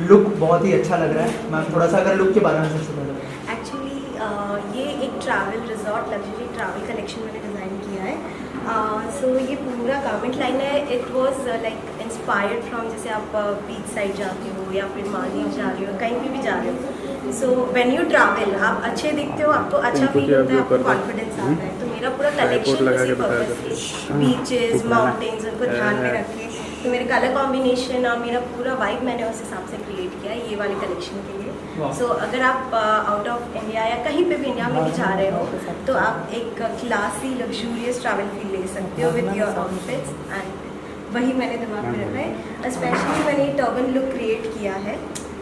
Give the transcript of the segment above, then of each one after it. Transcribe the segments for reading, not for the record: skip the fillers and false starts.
Look बहुत ही अच्छा लग रहा है मैम, थोड़ा सा अगर लुक के बारे में कुछ बता दो। एक्चुअली ये एक travel resort luxury travel collection मैंने डिज़ाइन किया है। सो ये पूरा गारमेंट लाइन है। It was like inspired from, जैसे आप बीच साइड जाते हो या फिर मालदीव जा रहे हो, कहीं भी जा रहे हो, सो व्हेन यू ट्रैवल आप अच्छे दिखते हो, आपको अच्छा फील होता है, आपको कॉन्फिडेंस आता है। तो मेरा पूरा कलेक्शन इसी पर्पज से बीचेस माउंटेन्स उनको ध्यान में रख के, तो मेरे कलर कॉम्बिनेशन और मेरा पूरा वाइब मैंने उस हिसाब से क्रिएट किया है ये वाले कलेक्शन के लिए। सो अगर आप आउट ऑफ इंडिया या कहीं पे भी इंडिया में भी जा रहे हो तो आप एक क्लासी लग्जूरियस ट्रैवल फील ले सकते हो विद योर आउटफिट्स, एंड वही मैंने दिमाग में रखा है। स्पेशली मैंने टर्बन लुक क्रिएट किया है।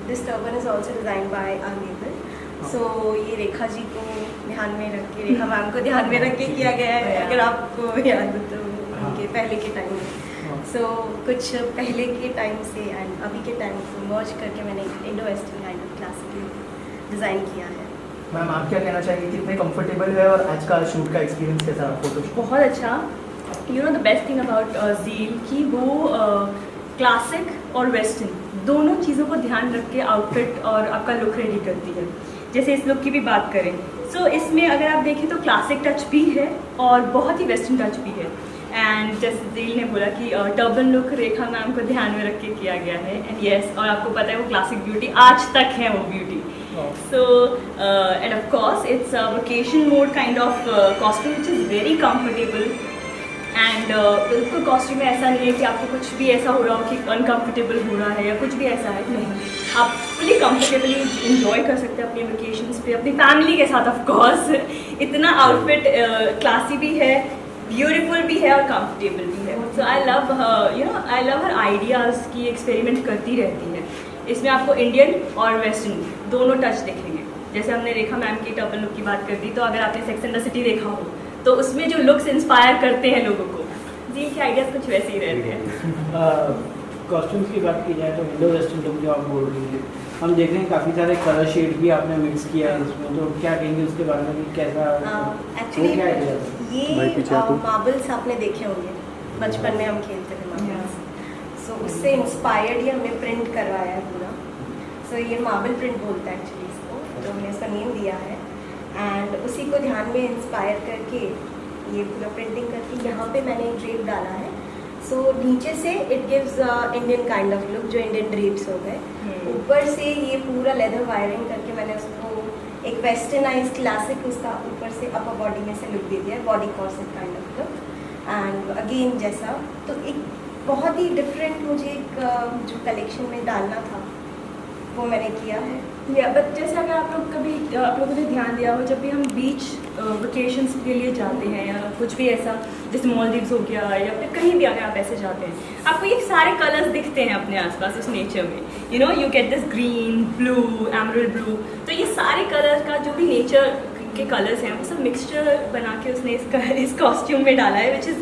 This turban is also design by our labour. So ये रेखा जी को ध्यान में रख के, रेखा मैम को ध्यान में रख के किया गया है, अगर आपको याद हो तो उनके पहले के टाइम में। सो कुछ पहले के टाइम से एंड अभी के टाइम को मर्ज करके मैंने Indo western kind of classical design किया है। मैम आप क्या कहना चाहेंगे, कितने कंफर्टेबल है और आज का शूट का एक्सपीरियंस कैसा रहा फोटो? बहुत अच्छा। You know the best thing about zeal कि वो क्लासिक और वेस्टर्न दोनों चीज़ों को ध्यान रख के आउटफिट और आपका लुक रेडी करती है। जैसे इस लुक की भी बात करें सो इसमें अगर आप देखें तो क्लासिक टच भी है और बहुत ही वेस्टर्न टच भी है। एंड जैसे ज़ील ने बोला कि टर्बन लुक रेखा मैम को ध्यान में रख के किया गया है, एंड यस, और आपको पता है वो क्लासिक ब्यूटी आज तक है वो beauty. So end of course it's vacation mode kind of costume which is very comfortable. And बिल्कुल कॉस्ट्यूम में ऐसा नहीं है कि आपको कुछ भी ऐसा हो रहा हो कि अनकंफर्टेबल हो रहा है या कुछ भी ऐसा है, नहीं, आप फुली कंफर्टेबली इंजॉय कर सकते हैं अपनी वेकेशंस पे अपनी फैमिली के साथ। ऑफ कोर्स इतना आउटफिट क्लासी भी है, ब्यूटीफुल भी है और कंफर्टेबल भी है। So I love I love her ideas की एक्सपेरिमेंट करती रहती है। इसमें आपको इंडियन और वेस्टर्न दोनों टच दिखेंगे। जैसे हमने रेखा मैम की टर्बन लुक की बात कर दी, तो अगर आपने सेक्स एंड द सिटी देखा हो तो उसमें जो लुक्स इंस्पायर करते हैं लोगों को, जी के आइडियाज़ कुछ वैसे ही रहते हैं। कॉस्ट्यूम्स की बात की जाए तो इंडो वेस्टर्न लुक जो आप बोल रही हैं, हम देख रहे हैं काफ़ी सारे कलर शेड भी आपने मिक्स किया है इसमें, तो क्या कहेंगे उसके बारे में कि कैसा एक्चुअली ये मार्बल्स आपने देखे होंगे, बचपन में हम खेलते थे मार्बल्स, सो उससे इंस्पायर्ड ही हमने प्रिंट करवाया है पूरा। सो ये मार्बल प्रिंट बोलता है एक्चुअली इसको, तो हमने इसका नेम दिया है एंड उसी को ध्यान में इंस्पायर करके ये पूरा प्रिंटिंग करके यहाँ पे मैंने ड्रेप डाला है। सो नीचे से it gives Indian kind of look, जो इंडियन ड्रेप्स हो गए। ऊपर से ये पूरा लेदर वायरिंग करके मैंने उसको एक वेस्टर्नाइज क्लासिक उसका ऊपर से अपर बॉडी में से लुक दे दिया है, body corset kind of look. And again जैसा तो एक बहुत ही डिफरेंट मुझे एक जो कलेक्शन में डालना था वो मैंने किया है। या बट जैसे अगर आप लोगों ने ध्यान दिया हो, जब भी हम बीच वेकेशंस के लिए जाते हैं या कुछ भी ऐसा, जैसे मालदीव्स हो गया या फिर कहीं भी अगर आप ऐसे जाते हैं, आपको ये सारे कलर्स दिखते हैं अपने आसपास उस नेचर में। You know you get this green, blue, emerald blue, तो ये सारे कलर का जो भी नेचर के कलर्स हैं वो सब मिक्सचर बना के उसने इस कॉस्ट्यूम में डाला है, which is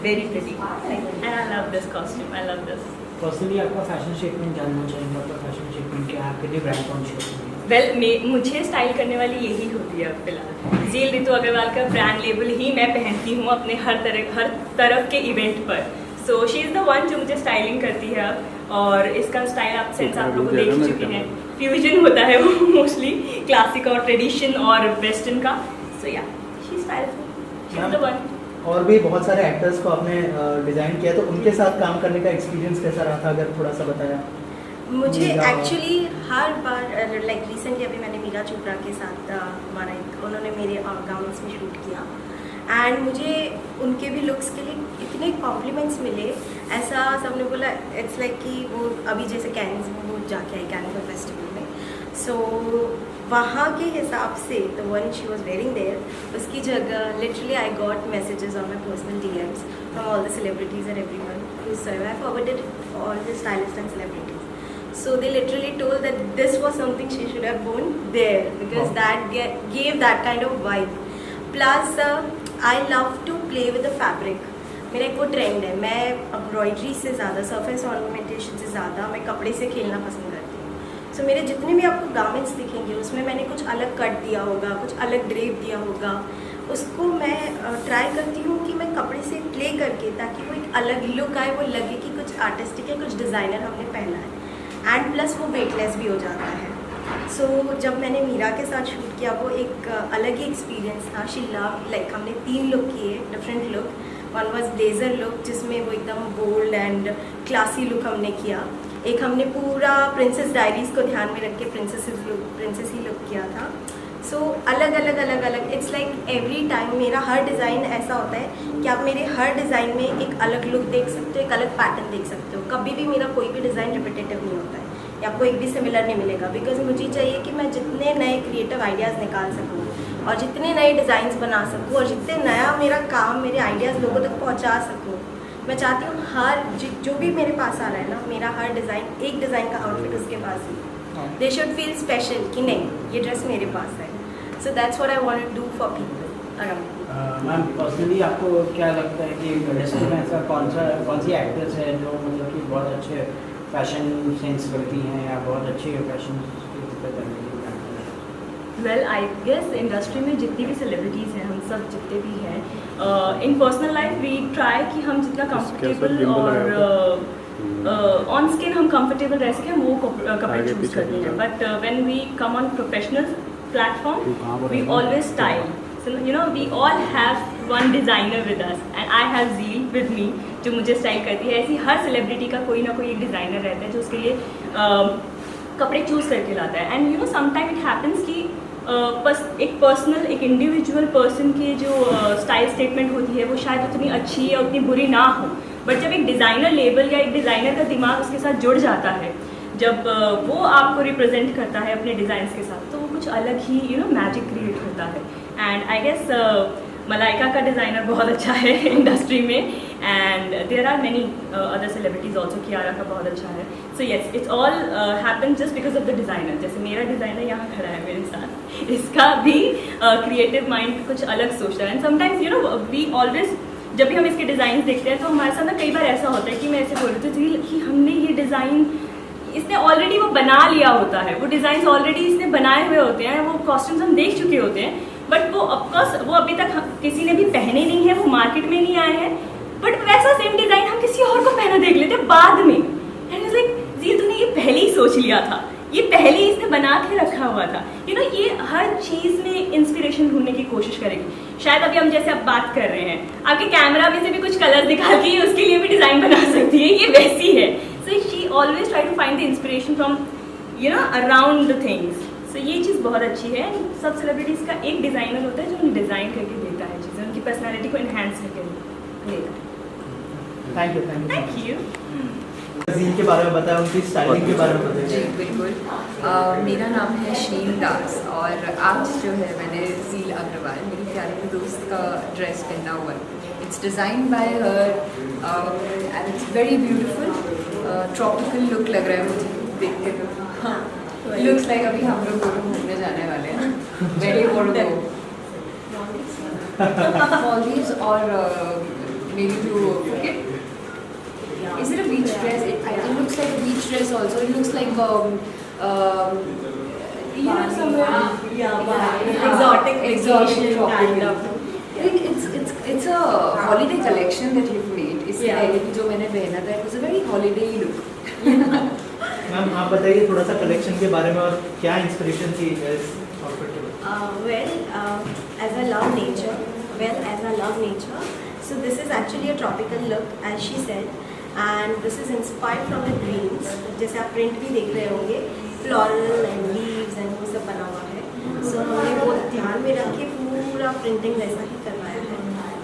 very pretty and I love this costume, I love this. Personally आपका फैशन स्टेटमेंट जानना चाहेंगे, आपका फैशन स्टेटमेंट क्या है, आपके लिए ब्रांड कॉन्शियस है? वेल मुझे स्टाइल करने वाली यही होती है फिलहाल। ज़ील रितु अग्रवाल का ब्रांड लेबल ही मैं पहनती हूँ अपने हर तरफ के इवेंट पर। So she is the one जो मुझे स्टाइलिंग करती है अब, और इसका स्टाइल आप सेंस आप लोग देख चुके हैं, फ्यूजन होता है वो मोस्टली क्लासिक और ट्रेडिशन और वेस्टर्न का। सो या शी स्टाइल्स द वन। और भी बहुत सारे एक्टर्स को आपने डिज़ाइन किया, तो उनके साथ काम करने का एक्सपीरियंस कैसा रहा था, अगर थोड़ा सा बताया। मुझे एक्चुअली हर बार लाइक रिसेंटली अभी मैंने मीरा चोपड़ा के साथ हमारा एक, उन्होंने मेरे गाउन्स में शूट किया एंड मुझे उनके भी लुक्स के लिए इतने कॉम्प्लीमेंट्स मिले। ऐसा सबने बोला इट्स लाइक कि वो अभी जैसे कैन्स में वो जाके आई कैन फेस्टिवल में, सो वहाँ के हिसाब से the one she was wearing there, उसकी जगह literally I got messages on my personal DMs from all the celebrities and everyone who serve. I forwarded all the stylist and celebrities, so they literally told that this was something she should have worn there because that gave that kind of vibe. Plus I love to play with the fabric. मेरा एक वो trend है, मैं embroidery से ज़्यादा, surface ornamentation से ज़्यादा मैं कपड़े से खेलना पसंद करती हूँ। सो मेरे जितने भी आपको गारमेंट्स दिखेंगे उसमें मैंने कुछ अलग कट दिया होगा, कुछ अलग ड्रेप दिया होगा, उसको मैं ट्राई करती हूँ कि मैं कपड़े से प्ले करके, ताकि वो एक अलग लुक आए, वो लगे कि कुछ आर्टिस्टिक है, कुछ डिज़ाइनर हमने पहना है। एंड प्लस वो वेटलेस भी हो जाता है। सो जब मैंने मीरा के साथ शूट किया वो एक अलग ही एक्सपीरियंस था। शी लव लाइक हमने 3 लुक किए, different look. One was blazer look जिसमें वो एकदम बोल्ड एंड क्लासी लुक हमने किया। एक हमने पूरा प्रिंसेस डायरीज़ को ध्यान में रख के प्रिंसेसी लुक किया था। सो अलग अलग इट्स लाइक एवरी टाइम मेरा हर डिज़ाइन ऐसा होता है कि आप मेरे हर डिज़ाइन में एक अलग लुक देख सकते हो, एक अलग पैटर्न देख सकते हो। कभी भी मेरा कोई भी डिज़ाइन रिपीटेटिव नहीं होता है या आपको एक भी सिमिलर नहीं मिलेगा, बिकॉज मुझे चाहिए कि मैं जितने नए क्रिएटिव आइडियाज़ निकाल सकूँ और जितने नए डिज़ाइंस बना सकूँ और जितने नया मेरा काम, मेरे आइडियाज़ लोगों तक पहुँचा सकूँ। मैं चाहती हूँ हर जो भी मेरे पास आ रहा है ना, मेरा हर डिज़ाइन, एक डिज़ाइन का आउटफिट उसके पास ही, दे शुड फील स्पेशल कि नहीं ये ड्रेस मेरे पास है। So that's what I want to do for people around. Ma'am personally आपको क्या लगता है कि इंडस्ट्री में ऐसा कौन सी एक्टर्स है जो मतलब कि बहुत अच्छे फैशन सेंस करती हैं या बहुत अच्छे फैशन करने की? वेल आई गेस इंडस्ट्री में जितनी भी सेलिब्रिटीज़ हैं, हम सब जितने भी हैं, इन पर्सनल लाइफ वी ट्राई कि हम जितना कंफर्टेबल और ऑन स्किन हम कंफर्टेबल रह सकें वो कपड़े चूज़ करते हैं। But when we come on professional platform we always style, so you know we all have one designer with us and I have Zeel with me जो मुझे स्टाइल करती है। ऐसी हर सेलिब्रिटी का कोई ना कोई एक डिज़ाइनर रहता है जो उसके लिए कपड़े चूज़ करके लाता है। And you know sometime it happens कि एक पर्सनल, एक इंडिविजुअल पर्सन की जो स्टाइल स्टेटमेंट होती है वो शायद उतनी अच्छी या उतनी बुरी ना हो, बट जब एक डिज़ाइनर लेबल या एक डिज़ाइनर का दिमाग उसके साथ जुड़ जाता है, जब वो आपको रिप्रेजेंट करता है अपने डिज़ाइंस के साथ, तो वो कुछ अलग ही यू नो मैजिक क्रिएट होता है। एंड आई गेस मलाइका का डिज़ाइनर बहुत अच्छा है इंडस्ट्री में, and there are many other celebrities also, Kiara का बहुत अच्छा है। So yes, it's all happen just because of the designer. जैसे मेरा डिज़ाइनर यहाँ खड़ा है मेरे साथ, इसका भी क्रिएटिव माइंड कुछ अलग सोचता है। And sometimes you know we always, जब भी हम इसके डिज़ाइन देखते हैं तो हमारे साथ ना कई बार ऐसा होता है कि मैं ऐसे बोल रही थी कि हमने ये डिज़ाइन, इसने ऑलरेडी वो बना लिया होता है, वो डिज़ाइंस ऑलरेडी इसने बनाए हुए होते हैं, वो कॉस्ट्यूम्स हम देख चुके होते हैं, बट वो ऑफकोर्स वो अभी तक किसी ने भी पहने नहीं है, वो मार्केट में नहीं आए हैं, बट वैसा सेम डिज़ाइन हम किसी और को पहना देख लेते हैं बाद में। एंड इट्स लाइक जी तूने ये पहले ही सोच लिया था, ये पहले ही इसने बना के रखा हुआ था। यू नो ये हर चीज़ में इंस्पिरेशन ढूंढने की कोशिश करेगी। शायद अभी हम जैसे अब बात कर रहे हैं, आपके कैमरा में से भी कुछ कलर निकाल के उसके लिए भी डिज़ाइन बना सकती है, ये वैसी है। So she always try to find the inspiration from you know around the things. So ये चीज़ बहुत अच्छी है। सब सेलिब्रिटीज़ का एक डिज़ाइनर होता है जो उन्हें डिज़ाइन करके देता है चीज़ें, उनकी पर्सनालिटी को इन्हेंस करके देता है। Thank you. Zeel के बारे में बताया, उनकी स्टाइलिंग के बारे में बताइए। जी बिल्कुल। मेरा नाम है शीन दास और आज जो है मैंने ज़ील अग्रवाल, मेरी प्यारी दोस्त का ड्रेस पहना हुआ है। It's design by her and it's very beautiful. Tropical look लग रहा है मुझे देख के। हाँ, लुक्स लाइक अभी हम लोग दोनों घूमने जाने वाले हैं। Very want to go Maldives और maybe to Phuket. Is it a beach dress? It looks like a beach dress also. It looks like you know somewhere exotic vacation kind of. I think it's a holiday collection that you've made. इससे पहले भी जो मैंने पहना था, it was a very holiday look. Ma'am आप बताइए थोड़ा सा कलेक्शन के बारे में और क्या इंस्पिरेशन थी इस आउटफिट के लिए? As I love nature, so this is actually a tropical look, as she said, and this is inspired from the greens. जैसे आप print भी देख रहे होंगे, floral and leaves and वो सब बना हुआ है। So हमने वो ध्यान में रख के पूरा printing वैसा ही करवाया है,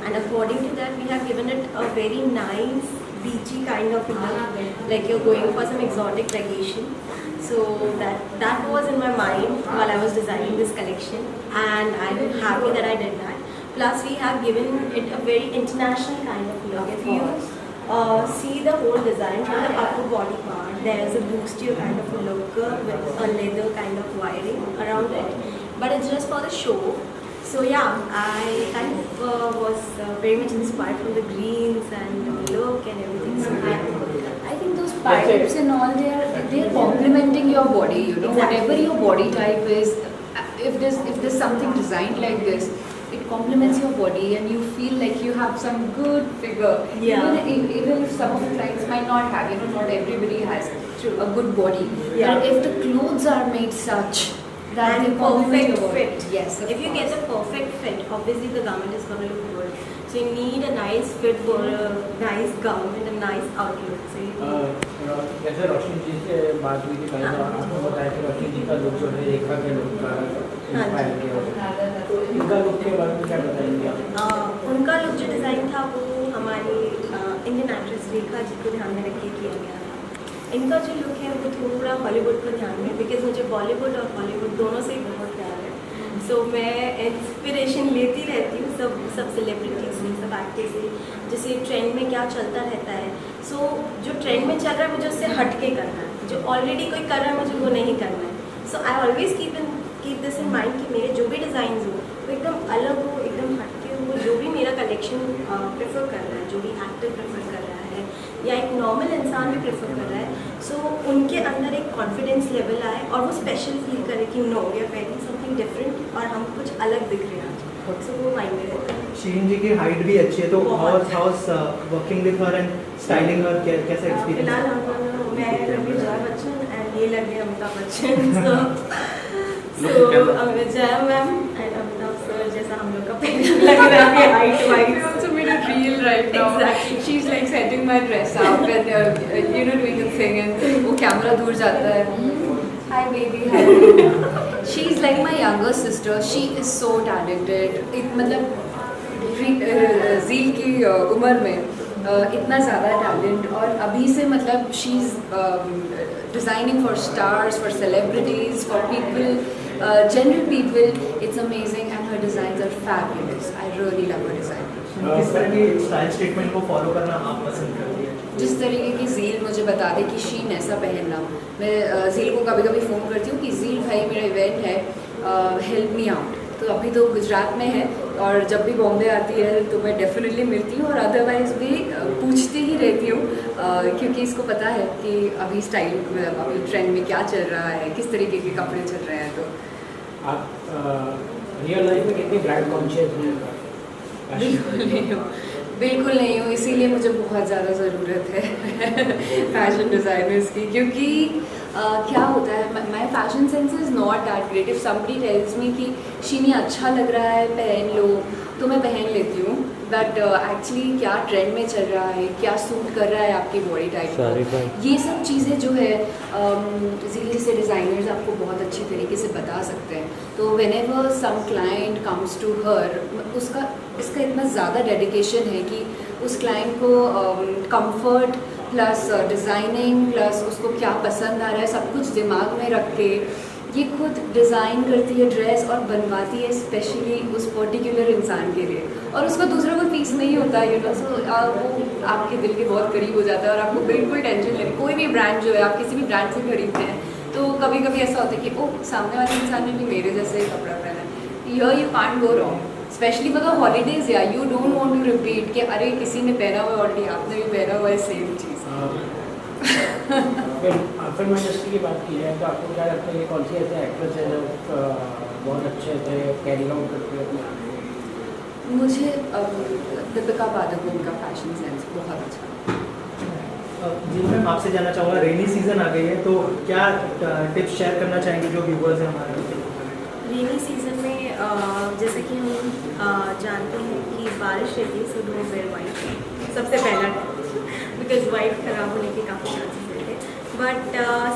and according to that we have given it a very nice beachy kind of look, like you're going for some exotic vacation. So that was in my mind while I was designing this collection, and I'm happy that I did that. Plus we have given it a very international kind of look. If you see the whole design from the upper body part, there is a bustier kind of a look with a leather kind of wiring around it, but it's just for the show. So yeah, I kind of was very much inspired from the greens and the look and everything. So yeah. I think those pipes and all, they're complementing your body. You know, Exactly. whatever your body type is, if there's something designed like this, it complements your body and you feel like you have some good figure. Yeah. Even if some of the clients might not have, you know, not everybody has True. a good body. Yeah. But if the clothes are made such that And they complement perfect the body. fit. Yes, of If you course. get a perfect fit, obviously the garment is going to look good. So you need a nice fit for a nice garment, a nice outlook. So you need जैसे रोशनी जी से बात हुई थी पहले, तो आपको बताया कि रोशनी जी का लुक जो है रेखा के लुक का इंस्पायर किया हुआ, तो इनका लुक के बारे में क्या बताएंगे आप? उनका लुक जो डिज़ाइन था वो हमारी इंडियन एक्ट्रेस रेखा जी को ध्यान में रख के किया गया था। इनका जो लुक है वो थोड़ा हॉलीवुड को ध्यान में, बिकॉज मुझे बॉलीवुड और हॉलीवुड दोनों से ही बहुत प्यार है। सो मैं इंस्पिरेशन लेती रहती हूँ सब सेलिब्रिटीज से, सब एक्टर्स से, जैसे ट्रेंड में क्या चलता रहता है। सो जो ट्रेंड में चल रहा है मुझे उससे हट के करना है, जो ऑलरेडी कोई कर रहा है मुझे वो नहीं करना है। So I always keep this in mind कि मेरे जो भी डिज़ाइन हो वो एकदम अलग हो, एकदम हटके हो, जो भी मेरा कलेक्शन प्रेफर कर रहा है, जो भी एक्टर प्रेफर कर रहा है या एक नॉर्मल इंसान भी प्रेफर कर रहा है, सो उनके अंदर एक कॉन्फिडेंस लेवल आए और वो स्पेशल फील करे कि no we are wearing something different और हम कुछ अलग दिख रहे हैं। सो वो माइंड में रहता है। शीन जी की हाइट भी अच्छी है, तो बहुत। House working with her and styling her कैसा फिलहाल एक्सपीरियंस? हम दोनों, मैं लगी जया बच्चन एंड ये लगे Amitabh Bachchan. So Jaya ma'am and Amitabh sir जैसा हम लोग का पेयर लग रहा है height We wise. also made a reel right now. Exactly. She's like setting my dress up and doing the thing, and वो कैमरा दूर जाता है. Hi baby, hi baby. She's like my younger sister. She is so talented. मतलब zeal की उम्र में इतना ज़्यादा टैलेंट, और अभी से मतलब she is designing for stars, for celebrities, for people, general people. It's amazing and her designs are fabulous. I really love her design. किस तरह की स्टाइल स्टेटमेंट को फॉलो करना आप पसंद करती है? जिस तरीके की ज़ील मुझे बता दे कि शीन ऐसा पहनना, मैं ज़ील को कभी कभी फ़ोन करती हूँ कि ज़ील भाई मेरा इवेंट है, हेल्प मी आउट। तो अभी तो गुजरात में है और जब भी बॉम्बे आती है तो मैं डेफिनेटली मिलती हूँ, और अदरवाइज़ भी पूछती ही रहती हूँ, क्योंकि इसको पता है कि अभी स्टाइल मतलब अभी ट्रेंड में क्या चल रहा है, किस तरीके के कपड़े चल रहे हैं। तो आप रियल लाइफ में कितनी ब्रांड कॉन्शियस हैं? बिल्कुल नहीं हूँ, इसीलिए मुझे बहुत ज़्यादा ज़रूरत है फैशन डिज़ाइनर्स की, क्योंकि क्या होता है, my fashion sense is not that great. If somebody tells me कि शीनी अच्छा लग रहा है पहन लो, तो मैं पहन लेती हूँ, बट एक्चुअली क्या ट्रेंड में चल रहा है, क्या सूट कर रहा है आपकी बॉडी टाइप को, ये सब चीज़ें जो है ज़ील से डिज़ाइनर्स आपको बहुत अच्छी तरीके से बता सकते हैं। तो whenever some client comes to her, इसका इतना ज़्यादा डेडिकेशन है कि उस क्लाइंट को कंफर्ट प्लस डिज़ाइनिंग प्लस उसको क्या पसंद आ रहा है सब कुछ दिमाग में रख के ये खुद डिज़ाइन करती है ड्रेस और बनवाती है स्पेशली उस पर्टिकुलर इंसान के लिए, और उसका दूसरा कोई पीस नहीं होता है, सो वो आपके दिल के बहुत करीब हो जाता है और आपको बिल्कुल टेंशन नहीं। कोई भी ब्रांड जो है, आप किसी भी ब्रांड से खरीदते हैं तो कभी कभी ऐसा होता है कि ओह सामने वाले इंसान ने भी मेरे जैसे ही कपड़ा पहना है, here you can't go wrong, specially for the holidays. या you don't want to repeat कि अरे किसी ने पहना हुआ है ऑलरेडी, आपने भी पहना हुआ है सेम चीज़। फिल्म इंडस्ट्री की बात की जाए तो आपको क्या लगता है कि कौन सी ऐसे एक्ट्रेस है जो बहुत अच्छे से कैरी आउट करते हैं अपने? मुझे दीपिका पादुकोण का फैशन सेंस बहुत अच्छा। जी मैम, आपसे जानना चाहूँगा, रेनी सीजन आ गई है तो क्या टिप्स शेयर करना चाहेंगे जो व्यूवर्स हैं हमारे? रेनी सीजन में जैसे कि हम जानते हैं कि बारिश रहती है, सो डोंट वेयर वाइट, सबसे पहला बिकॉज वाइट ख़राब होने के काफ़ी चांसेस रहते हैं। बट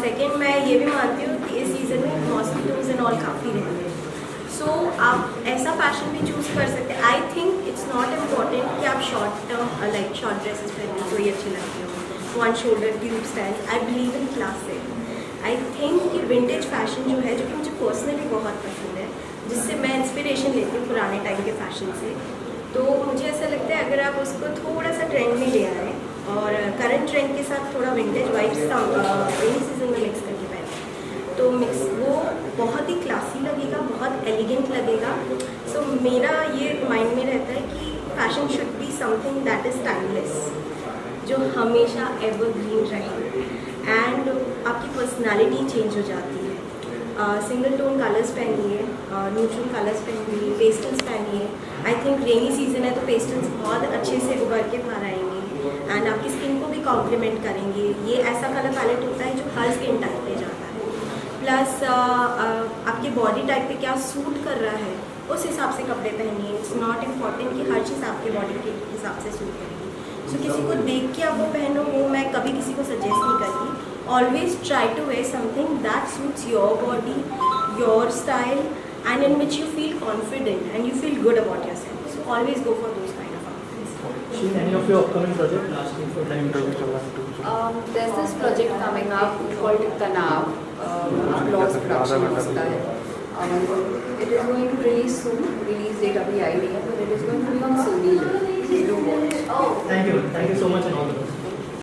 सेकेंड मैं ये भी मानती हूँ कि इस सीज़न में मॉस्किटोज एंड ऑल काफ़ी रहते हैं, सो आप ऐसा फैशन भी चूज़ कर सकते हैं। I think it's not important कि आप लाइक शॉर्ट ड्रेसेस पहने तो ही अच्छी लगती हो, one shoulder tube style. I believe in classic. I think कि विंटेज फैशन जो है, जो कि मुझे पर्सनली बहुत पसंद है, जिससे मैं इंस्पिरेशन लेती हूँ पुराने टाइम के फैशन से, तो मुझे ऐसा लगता है अगर आप उसको थोड़ा सा ट्रेंड में ले आए और करंट ट्रेंड के साथ थोड़ा विंटेज वाइब्स रेनी सीजन में मिक्स करके पहने तो वो बहुत ही क्लासी लगेगा, बहुत एलिगेंट लगेगा। सो मेरा ये माइंड में रहता है कि fashion should be something that is timeless, जो हमेशा एवरग्रीन रहे, एंड आपकी पर्सनालिटी चेंज हो जाती है। सिंगल टोन कलर्स पहनिए, न्यूट्रल कलर्स पहनिए, पेस्टल्स पहनिए। आई थिंक रेनी सीजन है तो पेस्टल्स बहुत अच्छे से उभर के बाहर आएंगे एंड आपकी स्किन को भी भी कॉम्प्लीमेंट करेंगे। ये ऐसा कलर पैलेट होता है जो हर स्किन टाइप पे जाता है, प्लस आपके बॉडी टाइप पे क्या सूट कर रहा है उस हिसाब से कपड़े पहनिए। इट्स नॉट इम्पॉर्टेंट कि हर चीज़ आपके बॉडी के हिसाब से सूट करेगी। सो किसी को देख के आप वो पहनो, वो मैं कभी किसी को सजेस्ट नहीं करती। Always try to wear something that suits your body, your style, and in which you feel confident and you feel good about yourself. So always go for those kind of outfits. Any of your upcoming project lasting for time? There's this project coming up called Tanav, Blogs production उसका है. It is going to release soon. Release date अभी आई नहीं है, but it is going to be on Sony. Do watch. Thank you so much and all the best.